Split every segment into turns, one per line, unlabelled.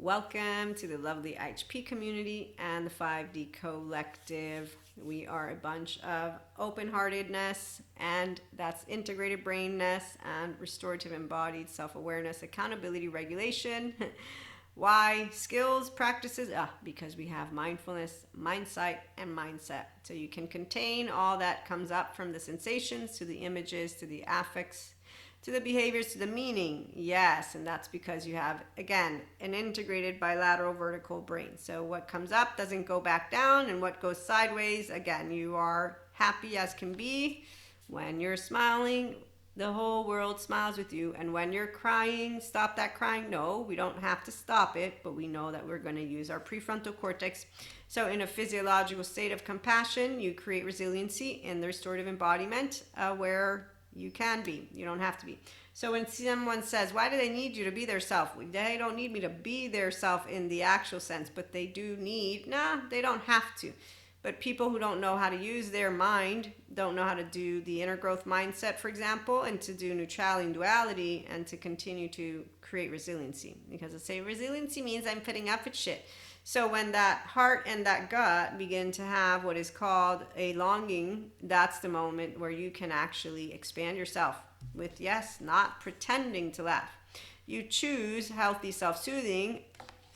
Welcome to the lovely IHP community and the 5D collective. We are a bunch of open-heartedness, and that's integrated brainness and restorative embodied self-awareness, accountability, regulation. Why? Skills, practices, because we have mindfulness, mindsight, and mindset. So you can contain all that comes up from the sensations to the images to the affects to the behaviors to the meaning. Yes, and that's because you have, again, an integrated bilateral vertical brain. So what comes up doesn't go back down, and what goes sideways, again, you are happy as can be. When you're smiling, the whole world smiles with you. And when you're crying, stop that crying. No, we don't have to stop it, but we know that we're going to use our prefrontal cortex. So in a physiological state of compassion, you create resiliency in the restorative embodiment where you can be. You don't have to be. So when someone says, why do they need you to be their self? They don't need me to be their self in the actual sense, but they do need, they don't have to. But people who don't know how to use their mind, don't know how to do the inner growth mindset, for example, and to do neutrality and duality, and to continue to create resiliency. Because I say resiliency means I'm putting up with shit. So when that heart and that gut begin to have what is called a longing, that's the moment where you can actually expand yourself with, yes, not pretending to laugh. You choose healthy self-soothing,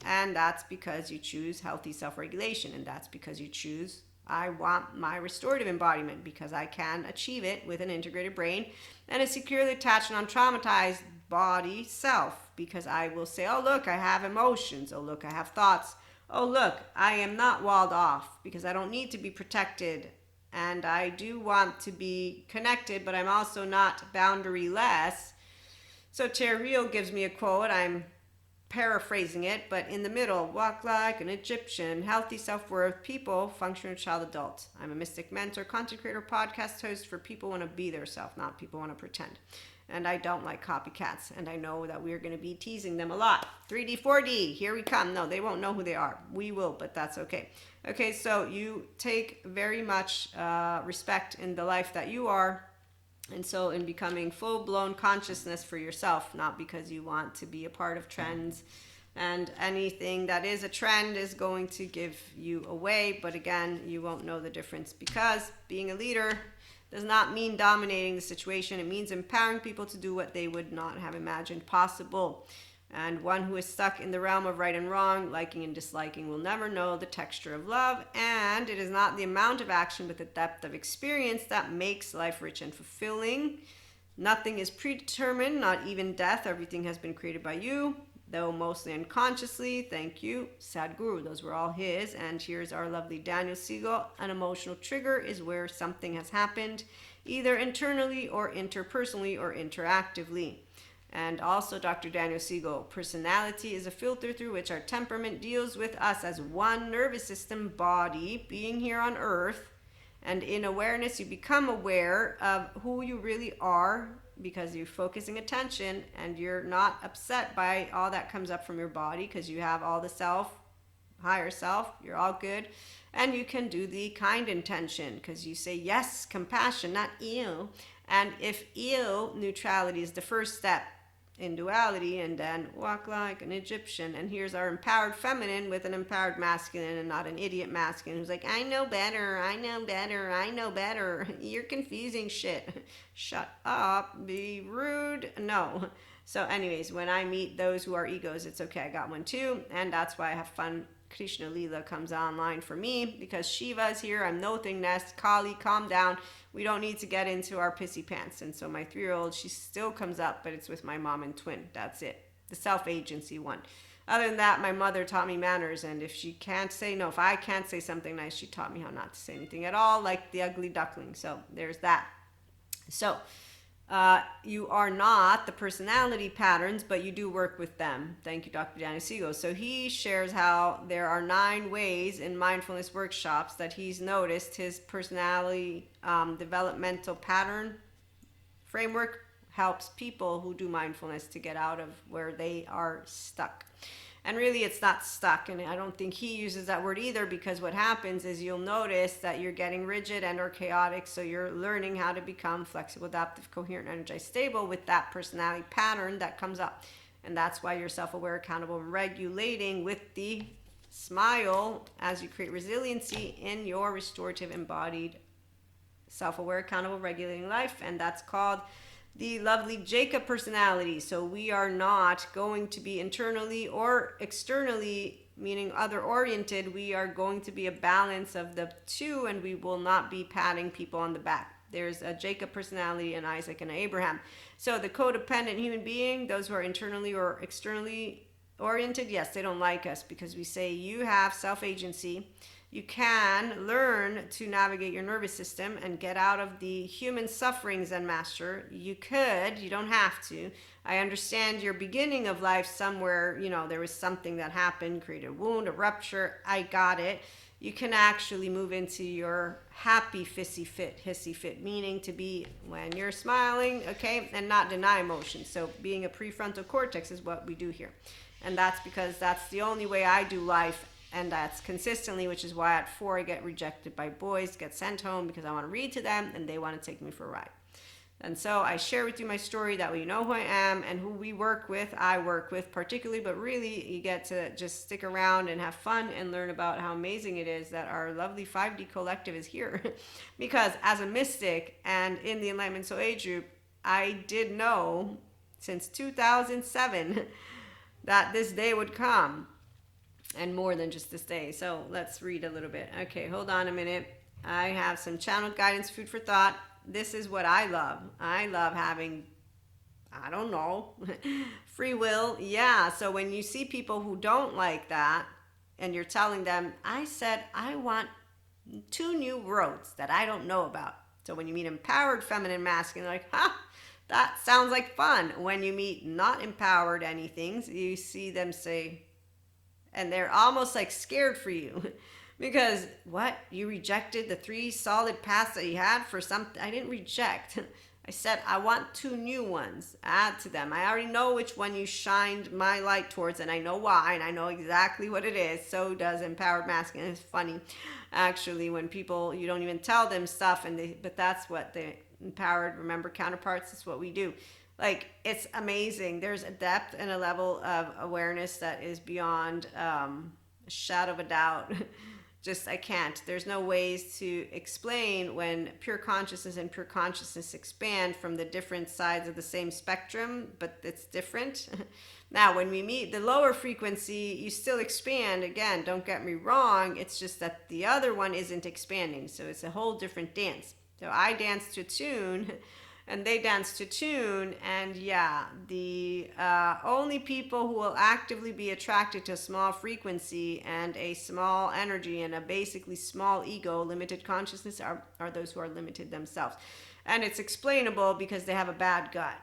and that's because you choose healthy self-regulation, and that's because you choose, I want my restorative embodiment because I can achieve it with an integrated brain and a securely attached and untraumatized body self, because I will say, oh, look, I have emotions. Oh, look, I have thoughts. Oh, look, I am not walled off because I don't need to be protected. And I do want to be connected, but I'm also not boundary-less. So Terreal gives me a quote. I'm paraphrasing it, but in the middle, walk like an Egyptian, healthy self-worth, people, functional child adult. I'm a mystic mentor, content creator, podcast host for people who want to be their self, not people who want to pretend. And I don't like copycats, and I know that we're going to be teasing them a lot. 3D, 4D, here we come. No, they won't know who they are. We will, but that's okay. Okay, so you take very much respect in the life that you are, and so in becoming full-blown consciousness for yourself, not because you want to be a part of trends, and anything that is a trend is going to give you away, but again, you won't know the difference, because being a leader does not mean dominating the situation. It means empowering people to do what they would not have imagined possible. And one who is stuck in the realm of right and wrong, liking and disliking, will never know the texture of love. And it is not the amount of action, but the depth of experience that makes life rich and fulfilling. Nothing is predetermined, not even death. Everything has been created by you, though mostly unconsciously. Thank you, Sadhguru. Those were all his. And here's our lovely Daniel Siegel. An emotional trigger is where something has happened, either internally or interpersonally or interactively. And also Dr. Daniel Siegel, personality is a filter through which our temperament deals with us as one nervous system body being here on earth. And in awareness, you become aware of who you really are, because you're focusing attention and you're not upset by all that comes up from your body, because you have all the self, higher self, you're all good. And you can do the kind intention because you say yes, compassion, not ew. And if ew, neutrality is the first step in duality, and then walk like an Egyptian. And here's our empowered feminine with an empowered masculine, and not an idiot masculine who's like, I know better, I know better, I know better. You're confusing shit. Shut up, be rude. No. So anyways, when I meet those who are egos, it's okay, I got one too. And that's why I have fun. Krishna Leela comes online for me because Shiva is here. I'm no thingness. Kali, calm down. We don't need to get into our pissy pants. And so my 3-year-old, she still comes up, but it's with my mom and twin. That's it. The self-agency one. Other than that, my mother taught me manners. And if she can't say no, if I can't say something nice, she taught me how not to say anything at all, like the ugly duckling. So there's that. So you are not the personality patterns, but you do work with them. Thank you, Dr. Daniel Siegel. So he shares how there are 9 ways in mindfulness workshops that he's noticed his personality developmental pattern framework helps people who do mindfulness to get out of where they are stuck. And really, it's not stuck, and I don't think he uses that word either, because what happens is you'll notice that you're getting rigid and or chaotic, so you're learning how to become flexible, adaptive, coherent, energized, stable with that personality pattern that comes up. And that's why you're self-aware, accountable, and regulating with the smile as you create resiliency in your restorative, embodied, self-aware, accountable, regulating life. And that's called the lovely Jacob personality. So we are not going to be internally or externally, meaning other oriented. We are going to be a balance of the two, and we will not be patting people on the back. There's a Jacob personality and Isaac and Abraham. So the codependent human being, those who are internally or externally oriented, yes, they don't like us because we say you have self-agency. You can learn to navigate your nervous system and get out of the human sufferings, and master. You could, you don't have to. I understand your beginning of life somewhere, there was something that happened, created a wound, a rupture. I got it. You can actually move into your happy hissy fit, meaning to be when you're smiling, okay, and not deny emotion. So being a prefrontal cortex is what we do here. And that's because that's the only way I do life. And that's consistently, which is why at 4 I get rejected by boys, get sent home because I want to read to them and they want to take me for a ride. And so I share with you my story, that way you know who I am and who I work with particularly, but really you get to just stick around and have fun and learn about how amazing it is that our lovely 5D collective is here. Because as a mystic and in the Enlightenment Soul Age group, I did know since 2007 that this day would come. And more than just this day. So let's read a little bit. Okay, hold on a minute. I have some channeled guidance, food for thought. This is what I love. I love having, I don't know, free will. Yeah, so when you see people who don't like that and you're telling them, I said I want 2 new roads that I don't know about. So when you meet empowered feminine masculine, they're like, that sounds like fun. When you meet not empowered anythings, you see them say, and they're almost like scared for you because what? You rejected the 3 solid paths that you had for something. I didn't reject. I said, I want 2 new ones. Add to them. I already know which one you shined my light towards, and I know why, and I know exactly what it is. So does empowered masculine. It's funny, actually, when people, you don't even tell them stuff, but that's what the empowered, remember, counterparts, that's what we do. Like, it's amazing. There's a depth and a level of awareness that is beyond a shadow of a doubt. Just, I can't. There's no ways to explain when pure consciousness and pure consciousness expand from the different sides of the same spectrum, but it's different. Now, when we meet the lower frequency, you still expand. Again, don't get me wrong. It's just that the other one isn't expanding. So it's a whole different dance. So I dance to tune, and they dance to tune, and yeah, the only people who will actively be attracted to a small frequency and a small energy and a basically small ego, limited consciousness, are those who are limited themselves. And it's explainable because they have a bad gut.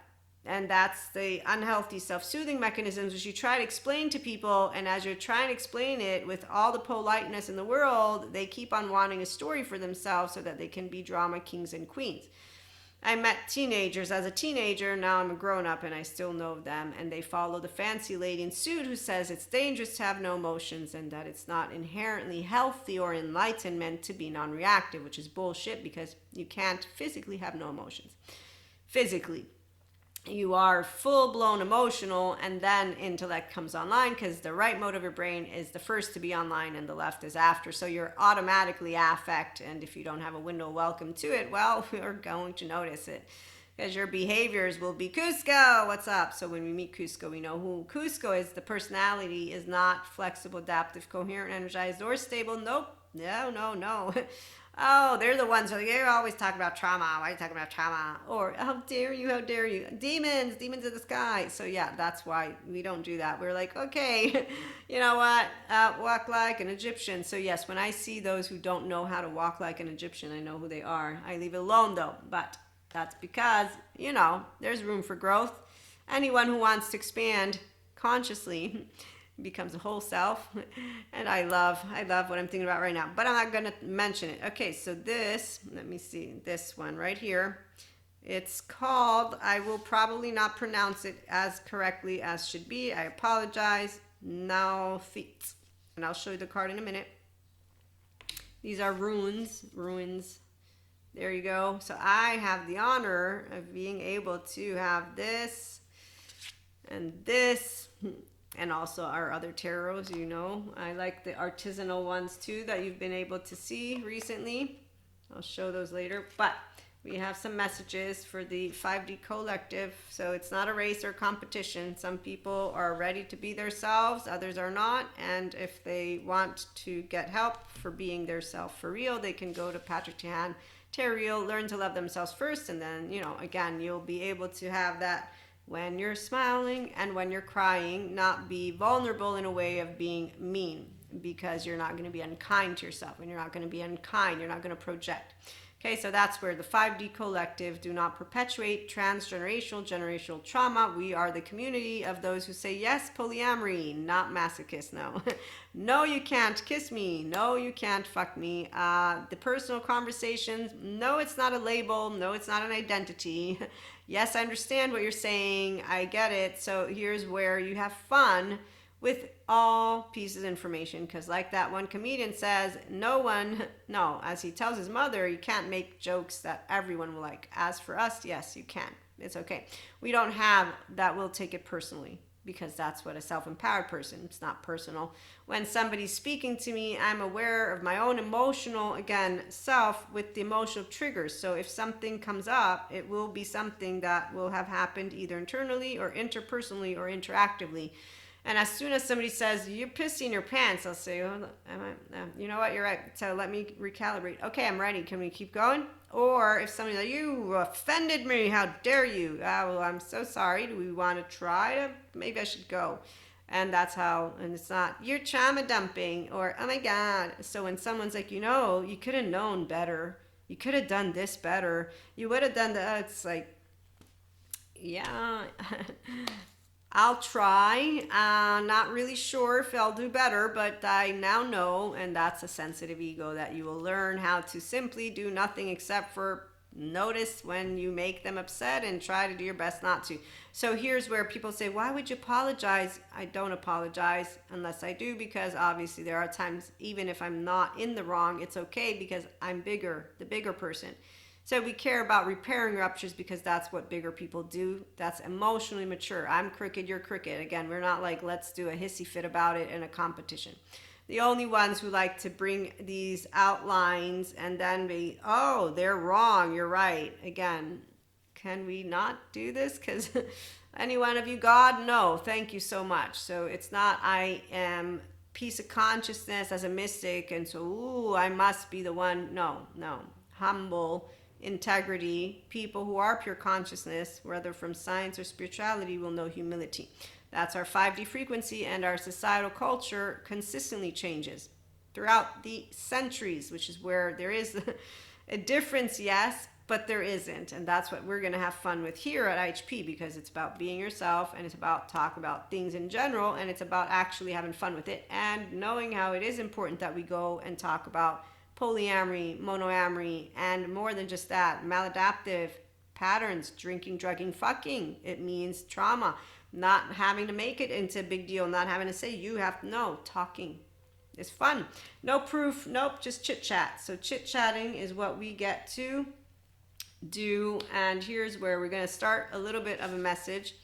And that's the unhealthy self-soothing mechanisms which you try to explain to people, and as you're trying to explain it with all the politeness in the world, they keep on wanting a story for themselves so that they can be drama kings and queens. I met teenagers as a teenager, now I'm a grown-up and I still know them, and they follow the fancy lady in suit who says it's dangerous to have no emotions and that it's not inherently healthy or enlightenment to be non-reactive, which is bullshit because you can't physically have no emotions. Physically. You are full-blown emotional, and then intellect comes online because the right mode of your brain is the first to be online and the left is after. So you're automatically affect, and if you don't have a window welcome to it, well, you're going to notice it because your behaviors will be Cusco, what's up? So when we meet Cusco, we know who Cusco is. The personality is not flexible, adaptive, coherent, energized, or stable. Nope. No. Oh, they're the ones who you're always talking about trauma. Why are you talking about trauma? Or how dare you? Demons in the sky. So yeah, that's why we don't do that. We're like, okay, you know what? Walk like an Egyptian. So yes, when I see those who don't know how to walk like an Egyptian, I know who they are. I leave it alone though. But that's because, there's room for growth. Anyone who wants to expand consciously becomes a whole self, and I love what I'm thinking about right now, but I'm not going to mention it. Okay, so let me see, this one right here, it's called, I will probably not pronounce it as correctly as should be, I apologize, Naufit, and I'll show you the card in a minute. These are ruins, there you go. So I have the honor of being able to have this And this, and also our other tarots, you know. I like the artisanal ones too that you've been able to see recently. I'll show those later. But we have some messages for the 5D collective. So it's not a race or competition. Some people are ready to be themselves, others are not. And if they want to get help for being their self for real, they can go to Patrick Tehan Tarot, learn to love themselves first. And then, you know, again, you'll be able to have that when you're smiling and when you're crying, not be vulnerable in a way of being mean, because you're not going to be unkind to yourself. When you're not going to be unkind, you're not going to project. Okay, so that's where the 5D collective do not perpetuate generational trauma. We are the community of those who say yes, polyamory, not masochist. No, no, you can't kiss me. No, you can't fuck me. The personal conversations. No, it's not a label. No, it's not an identity. Yes, I understand what you're saying. I get it. So here's where you have fun with all pieces of information, because like that one comedian says, as he tells his mother, you can't make jokes that everyone will like. As for us, yes, you can. It's okay. We don't have that. We'll take it personally, because that's what a self-empowered person, it's not personal. When somebody's speaking to me, I'm aware of my own emotional, again, self with the emotional triggers. So if something comes up, it will be something that will have happened either internally or interpersonally or interactively. And as soon as somebody says, you're pissing your pants, I'll say, oh, you know what, you're right. So let me recalibrate. Okay, I'm ready. Can we keep going? Or if somebody's like, you offended me, how dare you? Well, I'm so sorry. Do we want to try? Maybe I should go. And that's how, and it's not, you're trauma dumping, or, oh my God. So when someone's like, you know, you could have known better. You could have done this better. You would have done that. It's like, yeah. I'll try. Not really sure if I'll do better, but I now know, and that's a sensitive ego, that you will learn how to simply do nothing except for notice when you make them upset and try to do your best not to. So here's where people say, why would you apologize? I don't apologize unless I do, because obviously there are times, even if I'm not in the wrong, it's okay because I'm bigger, the bigger person. So we care about repairing ruptures because that's what bigger people do. That's emotionally mature. I'm crooked, you're crooked. Again, we're not like, let's do a hissy fit about it in a competition. The only ones who like to bring these outlines and then be, oh, they're wrong, you're right. Again, can we not do this? Because any one of you, God, no, thank you so much. So it's not, I am piece of consciousness as a mystic, and so, ooh, I must be the one. No. Humble integrity, people who are pure consciousness, whether from science or spirituality, will know humility. That's our 5D frequency, and our societal culture consistently changes throughout the centuries, which is where there is a difference, yes, but there isn't. And that's what we're going to have fun with here at IHP, because it's about being yourself, and it's about talk about things in general, and it's about actually having fun with it and knowing how it is important that we go and talk about polyamory, monoamory, and more than just that, maladaptive patterns, drinking, drugging, fucking. It means trauma, not having to make it into a big deal, not having to say you have to know. Talking is fun. No proof, nope, just chit chat. So chit chatting is what we get to do, and here's where we're going to start a little bit of a message.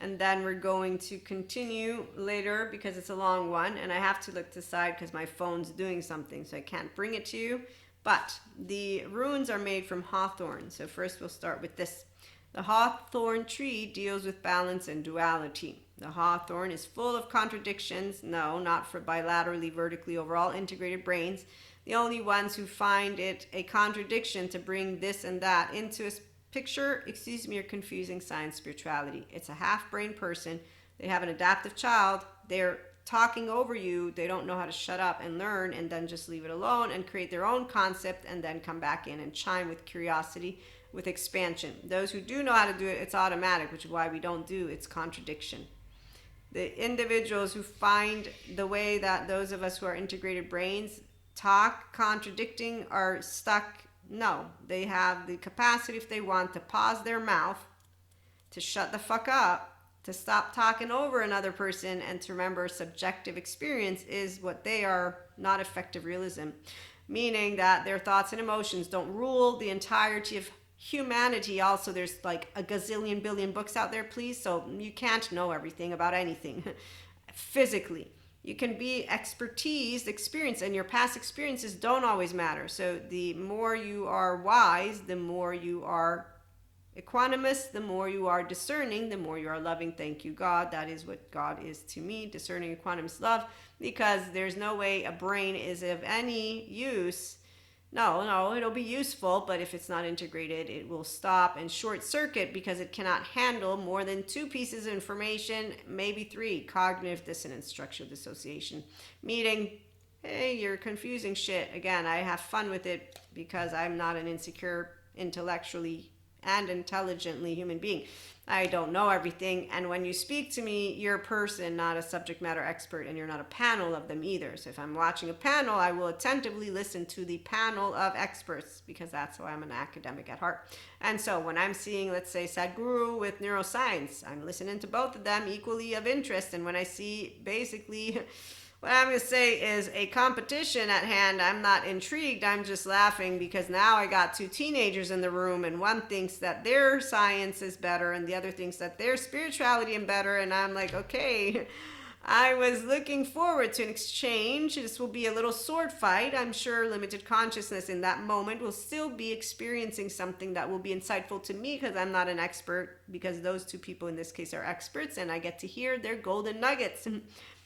And then we're going to continue later because it's a long one, and I have to look to the side because my phone's doing something, so I can't bring it to you. But the runes are made from hawthorn. So first we'll start with this. The hawthorn tree deals with balance and duality. The hawthorn is full of contradictions. No, not for bilaterally, vertically, overall integrated brains. The only ones who find it a contradiction to bring this and that into a picture, you're confusing science spirituality. It's a half-brain person. They have an adaptive child. They're talking over you. They don't know how to shut up and learn and then just leave it alone and create their own concept and then come back in and chime with curiosity, with expansion. Those who do know how to do it, it's automatic, which is why we don't do it's contradiction. The individuals who find the way that those of us who are integrated brains talk contradicting are stuck. No, they have the capacity, if they want, to pause their mouth, to shut the fuck up, to stop talking over another person, and to remember subjective experience is what they are, not effective realism. Meaning that their thoughts and emotions don't rule the entirety of humanity also, there's like a gazillion billion books out there, please, so you can't know everything about anything physically. You can be experience, and your past experiences don't always matter. So the more you are wise, the more you are equanimous, the more you are discerning, the more you are loving. Thank you, God. That is what God is to me, discerning, equanimous, love, because there's no way a brain is of any use. No, it'll be useful, but if it's not integrated, it will stop and short circuit because it cannot handle more than two pieces of information, maybe three: cognitive dissonance, structural dissociation. Meaning, hey, you're confusing shit. Again, I have fun with it because I'm not an insecure, intellectually and intelligently human being. I don't know everything, and when you speak to me, you're a person, not a subject matter expert, and you're not a panel of them either. So if I'm watching a panel, I will attentively listen to the panel of experts, because that's why I'm an academic at heart. And so when I'm seeing, let's say, Sadhguru with neuroscience, I'm listening to both of them equally of interest. And when I see basically what I'm going to say is a competition at hand, I'm not intrigued. I'm just laughing because now I got two teenagers in the room, and one thinks that their science is better and the other thinks that their spirituality is better. And I'm like, okay, I was looking forward to an exchange. This will be a little sword fight. I'm sure limited consciousness in that moment will still be experiencing something that will be insightful to me because I'm not an expert, because those two people in this case are experts and I get to hear their golden nuggets.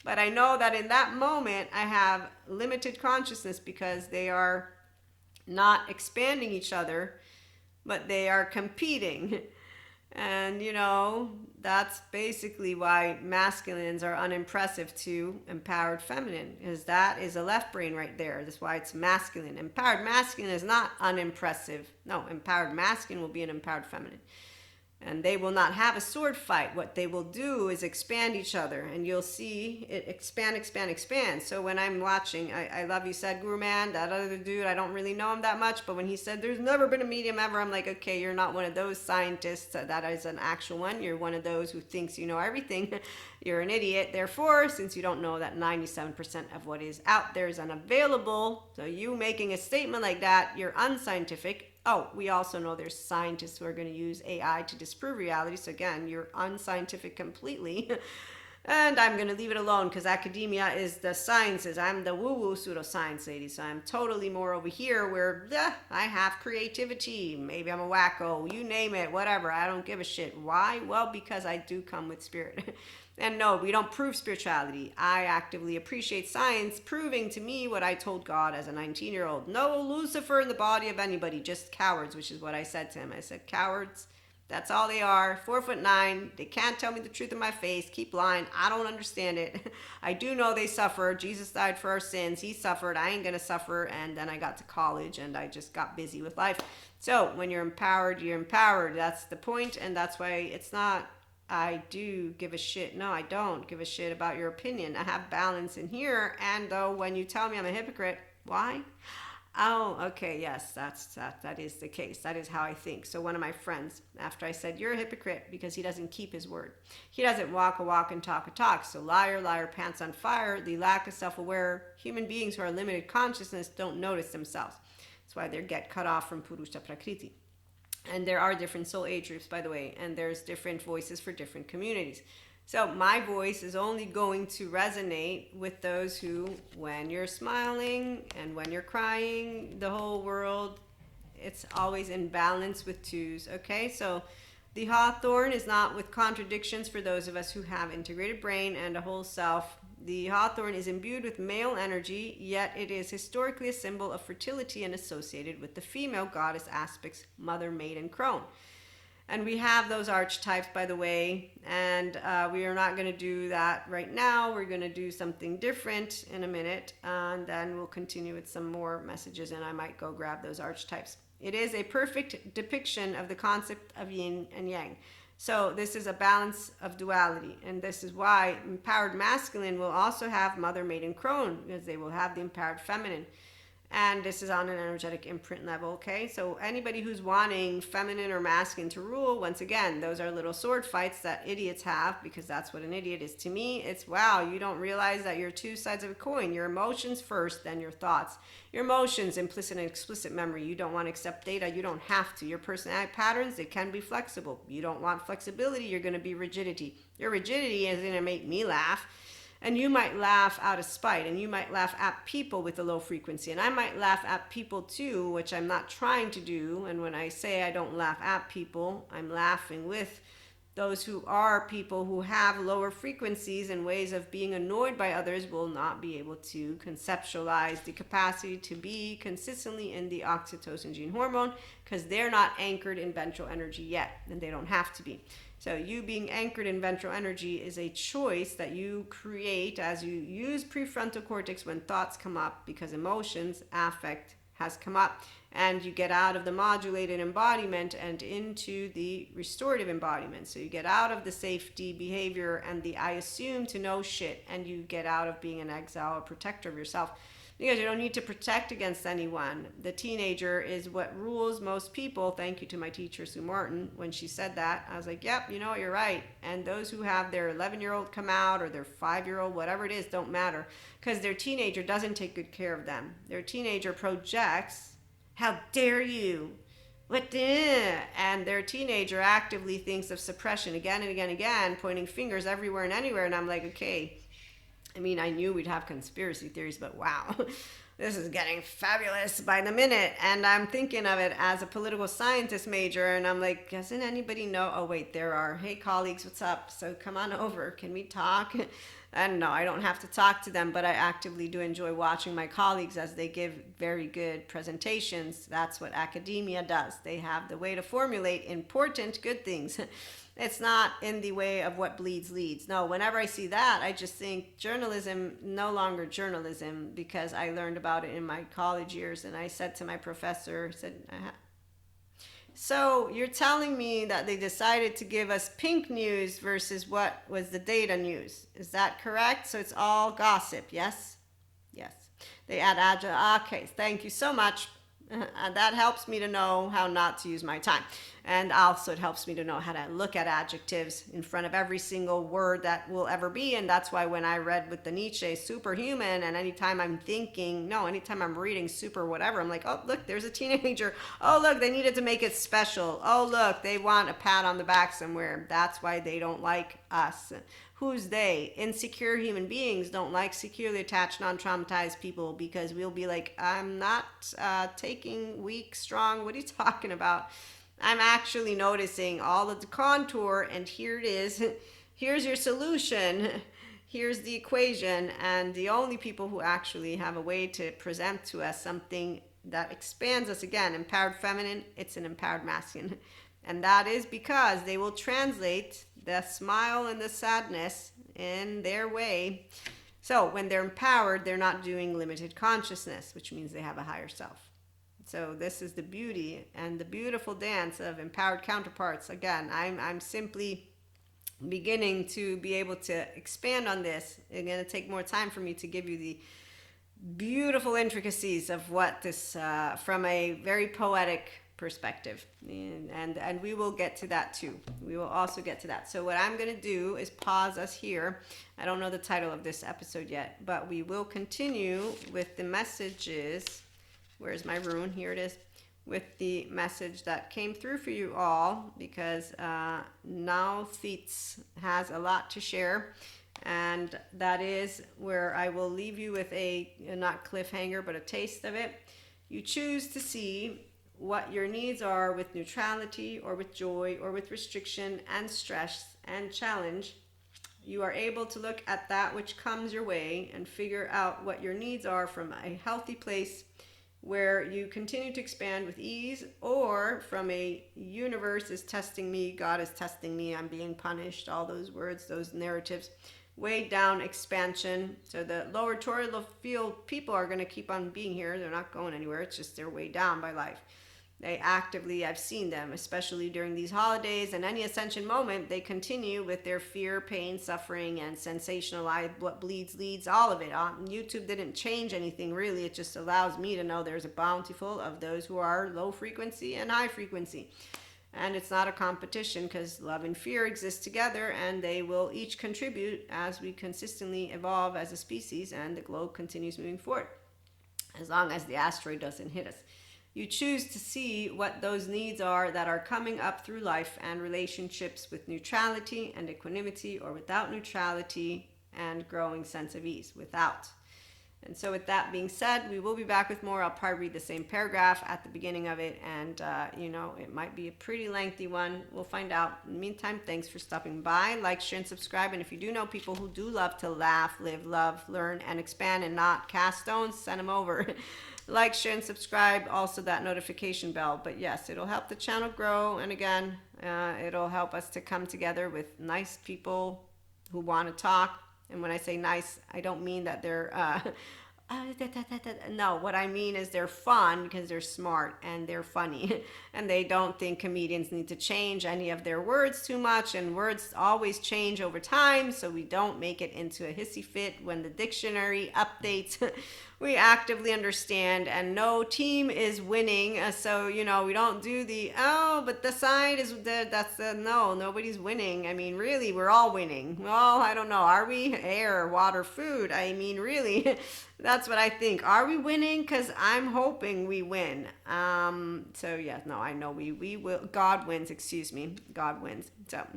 But I know that in that moment, I have limited consciousness because they are not expanding each other, but they are competing. And, that's basically why masculines are unimpressive to empowered feminine, because that is a left brain right there. That's why it's masculine. Empowered masculine is not unimpressive. No, empowered masculine will be an empowered feminine. And they will not have a sword fight. What they will do is expand each other, and you'll see it expand. So when I'm watching, I love you, Sadhguru man, that other dude, I don't really know him that much, but when he said there's never been a medium ever, I'm like, okay, you're not one of those scientists. That is an actual one. You're one of those who thinks you know everything. You're an idiot. Therefore, since you don't know that 97% of what is out there is unavailable, so you making a statement like that, you're unscientific. Oh, we also know there's scientists who are going to use AI to disprove reality. So again, you're unscientific completely. And I'm going to leave it alone because academia is the sciences. I'm the woo-woo pseudoscience lady. So I'm totally more over here where I have creativity. Maybe I'm a wacko. You name it, whatever. I don't give a shit. Why? Well, because I do come with spirit. And no, we don't prove spirituality. I actively appreciate science proving to me what I told God as a 19-year-old. No Lucifer in the body of anybody, just cowards, which is what I said to him. I said, cowards, that's all they are. 4'9". They can't tell me the truth in my face. Keep lying. I don't understand it. I do know they suffer. Jesus died for our sins. He suffered. I ain't going to suffer. And then I got to college and I just got busy with life. So when you're empowered, you're empowered. That's the point. And that's why it's not, I do give a shit. No, I don't give a shit about your opinion. I have balance in here. And though when you tell me I'm a hypocrite, why? Oh, okay, yes, that is the case. That is how I think. So one of my friends, after I said, you're a hypocrite because he doesn't keep his word. He doesn't walk a walk and talk a talk. So liar, pants on fire. The lack of self-aware human beings who are limited consciousness don't notice themselves. That's why they get cut off from Purusha Prakriti. And there are different soul age groups, by the way, and there's different voices for different communities. So my voice is only going to resonate with those who, when you're smiling and when you're crying, the whole world, it's always in balance with twos, okay? So the hawthorn is not with contradictions for those of us who have integrated brain and a whole self. The hawthorn is imbued with male energy, yet it is historically a symbol of fertility and associated with the female goddess aspects, mother, maid, and crone. And we have those archetypes, by the way, and we are not going to do that right now. We're going to do something different in a minute, and then we'll continue with some more messages, and I might go grab those archetypes. It is a perfect depiction of the concept of yin and yang. So this is a balance of duality, and this is why empowered masculine will also have mother, maid, and crone, because they will have the empowered feminine. And this is on an energetic imprint level, okay? So anybody who's wanting feminine or masculine to rule, once again, those are little sword fights that idiots have, because that's what an idiot is to me. It's, wow, you don't realize that you're two sides of a coin. Your emotions first, then your thoughts. Your emotions, implicit and explicit memory. You don't want to accept data. You don't have to. Your personality patterns, they can be flexible. You don't want flexibility. You're going to be rigidity. Your rigidity is going to make me laugh. And you might laugh out of spite, and you might laugh at people with a low frequency. And I might laugh at people too, which I'm not trying to do. And when I say I don't laugh at people, I'm laughing with those who are people who have lower frequencies and ways of being annoyed by others will not be able to conceptualize the capacity to be consistently in the oxytocin gene hormone, because they're not anchored in ventral energy yet, and they don't have to be. So you being anchored in ventral energy is a choice that you create as you use prefrontal cortex when thoughts come up, because emotions, affect has come up, and you get out of the modulated embodiment and into the restorative embodiment. So you get out of the safety behavior and the I assume to know shit, and you get out of being an exile or protector of yourself, because you don't need to protect against anyone. The teenager is what rules most people. Thank you to my teacher, Sue Martin. When she said that, I was like, yep, you know what, you're right. And those who have their 11-year-old come out, or their 5-year-old, whatever it is, don't matter, because their teenager doesn't take good care of them. Their teenager projects, how dare you? What the? And their teenager actively thinks of suppression again and again and again, pointing fingers everywhere and anywhere. And I'm like, okay, I mean, I knew we'd have conspiracy theories, but wow, this is getting fabulous by the minute. And I'm thinking of it as a political scientist major, and I'm like, doesn't anybody know? Oh, wait, there are. Hey, colleagues, what's up? So come on over. Can we talk? And no, I don't have to talk to them, but I actively do enjoy watching my colleagues as they give very good presentations. That's what academia does. They have the way to formulate important, good things. It's not in the way of what bleeds leads. No, whenever I see that, I just think journalism, no longer journalism, because I learned about it in my college years. And I said to my professor, I said, so you're telling me that they decided to give us pink news versus what was the data news. Is that correct? So it's all gossip, yes? Yes. They add adjective. Okay, thank you so much. That helps me to know how not to use my time. And also it helps me to know how to look at adjectives in front of every single word that will ever be. And that's why when I read with the Nietzsche superhuman, and anytime I'm reading super whatever, I'm like, oh, look, there's a teenager. Oh, look, they needed to make it special. Oh, look, they want a pat on the back somewhere. That's why they don't like us. Who's they? Insecure human beings don't like securely attached, non-traumatized people, because we'll be like, I'm not taking weak, strong. What are you talking about? I'm actually noticing all of the contour, and here it is. Here's your solution. Here's the equation. And the only people who actually have a way to present to us something that expands us, again, empowered feminine, it's an empowered masculine. And that is because they will translate the smile and the sadness in their way. So when they're empowered, they're not doing limited consciousness, which means they have a higher self. So this is the beauty and the beautiful dance of empowered counterparts. Again, I'm simply beginning to be able to expand on this. It's going to take more time for me to give you the beautiful intricacies of what this, from a very poetic perspective, and we will get to that too. We will also get to that. So what I'm going to do is pause us here. I don't know the title of this episode yet, but we will continue with the messages. Where's my rune? Here it is, with the message that came through for you all, because now Feats has a lot to share, and that is where I will leave you with a not cliffhanger, but a taste of it. You choose to see what your needs are with neutrality, or with joy, or with restriction and stress and challenge. You are able to look at that which comes your way and figure out what your needs are from a healthy place where you continue to expand with ease, or from a universe is testing me, God is testing me, I'm being punished, all those words, those narratives, way down expansion. So the lower toroidal field people are going to keep on being here. They're not going anywhere. It's just they're way down by life. They actively, I've seen them, especially during these holidays and any ascension moment, they continue with their fear, pain, suffering, and sensationalize what bleeds, leads, all of it. YouTube didn't change anything really. It just allows me to know there's a bountiful of those who are low frequency and high frequency. And it's not a competition because love and fear exist together and they will each contribute as we consistently evolve as a species and the globe continues moving forward, as long as the asteroid doesn't hit us. You choose to see what those needs are that are coming up through life and relationships with neutrality and equanimity, or without neutrality and growing sense of ease without. And so with that being said, we will be back with more. I'll probably read the same paragraph at the beginning of it, and it might be a pretty lengthy one. We'll find out. In the meantime, thanks for stopping by. Like, share, and subscribe. And if you do know people who do love to laugh, live, love, learn, and expand and not cast stones, send them over. Like, share, and subscribe. Also that notification bell. But yes, it'll help the channel grow. And again, it'll help us to come together with nice people who want to talk. And when I say nice, I don't mean that they're no, what I mean is they're fun because they're smart and they're funny and they don't think comedians need to change any of their words too much, and words always change over time, so we don't make it into a hissy fit when the dictionary updates. We actively understand, and no team is winning, so we don't do but the side is no, nobody's winning. I mean, really, we're all winning. Well, I don't know, are we? Air, water, food, I mean, really. That's what I think. Are we winning? Because I'm hoping we win. So yeah, no, I know we will. God wins, excuse me. God wins. So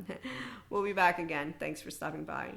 we'll be back again. Thanks for stopping by.